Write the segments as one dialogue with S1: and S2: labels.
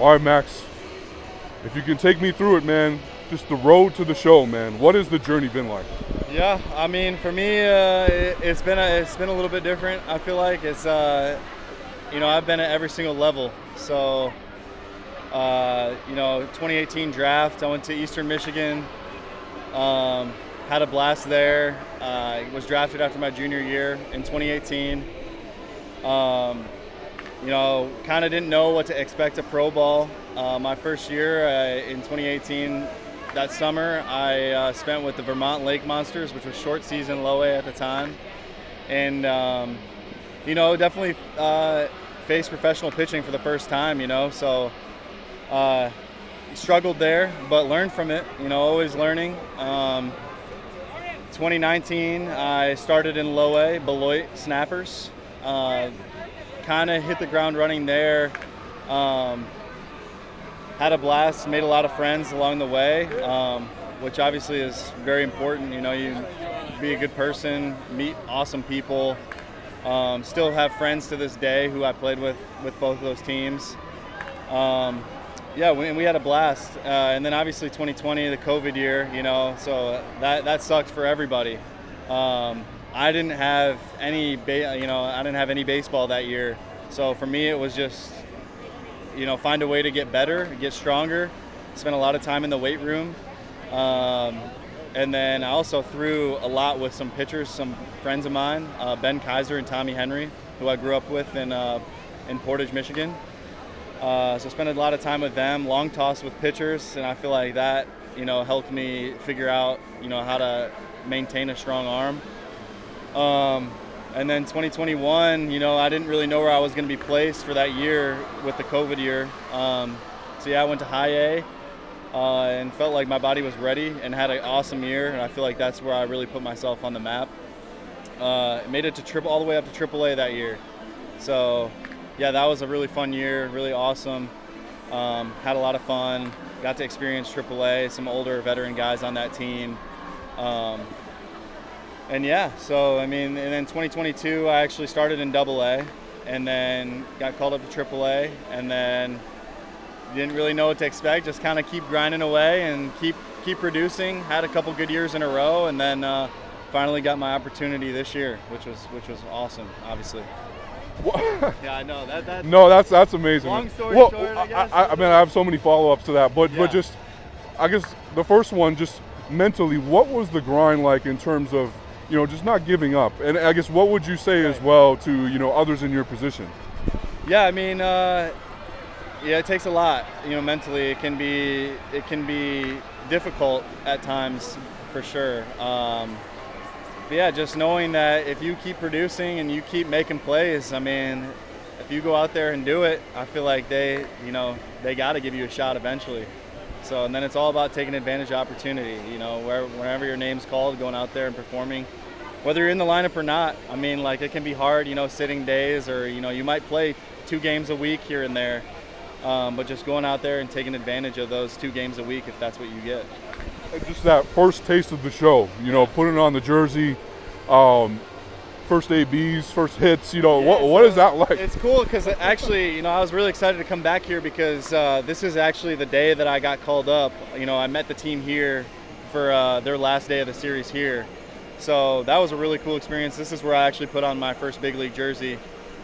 S1: All right, Max, if you can take me through it, man, just the road to the show, man. What has the journey been like?
S2: Yeah, I mean, for me, it's been a little bit different. I feel like it's you know, I've been at every single level. So, you know, 2018 draft, I went to Eastern Michigan, had a blast there. Was drafted after my junior year in 2018. You know, kind of didn't know what to expect of pro ball. My first year in 2018, that summer, I spent with the Vermont Lake Monsters, which was short season, low A at the time. And, you know, definitely faced professional pitching for the first time, you know. So struggled there, but learned from it, you know, always learning. 2019, I started in low A, Beloit Snappers. Kind of hit the ground running there. Had a blast, made a lot of friends along the way, which obviously is very important. You know, you be a good person, meet awesome people. Still have friends to this day who I played with both of those teams. Yeah, we had a blast. And then obviously 2020, the COVID year, you know, so that sucked for everybody. I didn't have any baseball that year. So for me, it was just, you know, find a way to get better, get stronger. Spent a lot of time in the weight room. And then I also threw a lot with some pitchers, some friends of mine, Ben Kaiser and Tommy Henry, who I grew up with in Portage, Michigan. So spent a lot of time with them, long toss with pitchers, and I feel like that, you know, helped me figure out, you know, how to maintain a strong arm. And then 2021, you know, I didn't really know where I was going to be placed for that year with the COVID year. So yeah, I went to high A and felt like my body was ready and had an awesome year. And I feel like that's where I really put myself on the map. Made it to all the way up to AAA that year. So yeah, that was a really fun year, really awesome. Had a lot of fun. Got to experience AAA, some older veteran guys on that team. And yeah, so I mean, and then 2022, I actually started in AA, and then got called up to AAA, and then didn't really know what to expect. Just kind of keep grinding away and keep producing. Had a couple good years in a row, and then finally got my opportunity this year, which was awesome, obviously. Yeah, I know that.
S1: No, that's amazing.
S2: Long story
S1: short,
S2: I guess.
S1: I mean, I have so many follow-ups to that, but
S2: Yeah.
S1: just, I guess the first one, just mentally, what was the grind like in terms of, you know, just not giving up? And I guess what would you say as well to, you know, others in your position?
S2: Yeah, I mean, yeah, it takes a lot. You know, mentally, it can be difficult at times, for sure. But yeah, just knowing that if you keep producing and you keep making plays, I mean, if you go out there and do it, I feel like they got to give you a shot eventually. So, and then it's all about taking advantage of opportunity, you know, whenever your name's called, going out there and performing, whether you're in the lineup or not. I mean, like, it can be hard, you know, sitting days, or, you know, you might play 2 games a week here and there, but just going out there and taking advantage of those 2 games a week if that's what you get.
S1: Just that first taste of the show, you know, putting on the jersey, first ABs, first hits, you know, yeah, what is that like?
S2: It's cool because actually, you know, I was really excited to come back here because this is actually the day that I got called up. You know, I met the team here for their last day of the series here. So that was a really cool experience. This is where I actually put on my first big league jersey.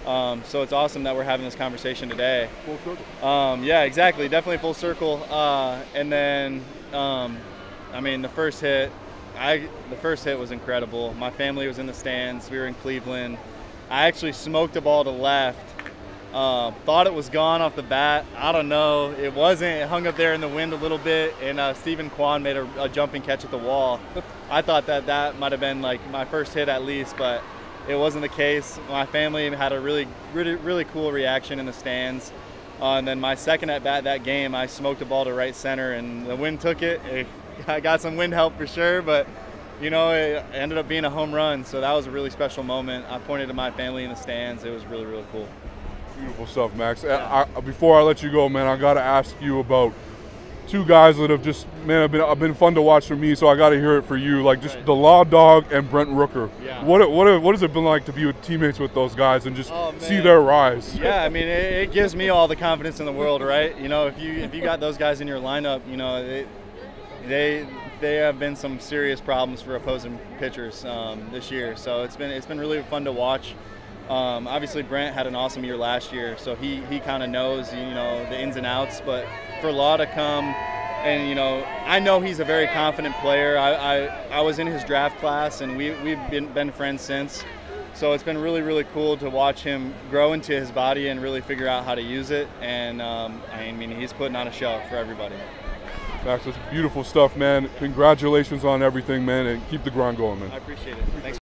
S2: So it's awesome that we're having this conversation today.
S1: Full circle.
S2: Yeah, exactly. Definitely full circle. And then, I mean, the first hit was incredible. My family was in the stands. We were in Cleveland. I actually smoked a ball to left. Thought it was gone off the bat. I don't know. It wasn't. It hung up there in the wind a little bit, and Stephen Kwan made a jumping catch at the wall. I thought that might have been like my first hit at least, but it wasn't the case. My family had a really cool reaction in the stands. And then my second at bat that game, I smoked a ball to right center, and the wind took it. I got some wind help for sure, but you know, it ended up being a home run. So that was a really special moment. I pointed to my family in the stands. It was really, really cool.
S1: Beautiful stuff, Max.
S2: Yeah.
S1: Before I let you go, man, I got to ask you about two guys that have just, man, have been fun to watch for me. So I got to hear it for you, like just the Law Dog and Brent Rooker.
S2: Yeah.
S1: What has it been like to be with teammates with those guys and just see their rise?
S2: Yeah, I mean, it gives me all the confidence in the world, right? You know, if you got those guys in your lineup, you know, they have been some serious problems for opposing pitchers this year. So it's been really fun to watch. Obviously, Brent had an awesome year last year, so he kind of knows, you know, the ins and outs. But for Law to come, and you know, I know he's a very confident player. I was in his draft class, and we've been friends since. So it's been really, really cool to watch him grow into his body and really figure out how to use it. And I mean, he's putting on a show for everybody.
S1: Max, that's beautiful stuff, man. Congratulations on everything, man, and keep the grind going, man.
S2: I appreciate it. Thanks.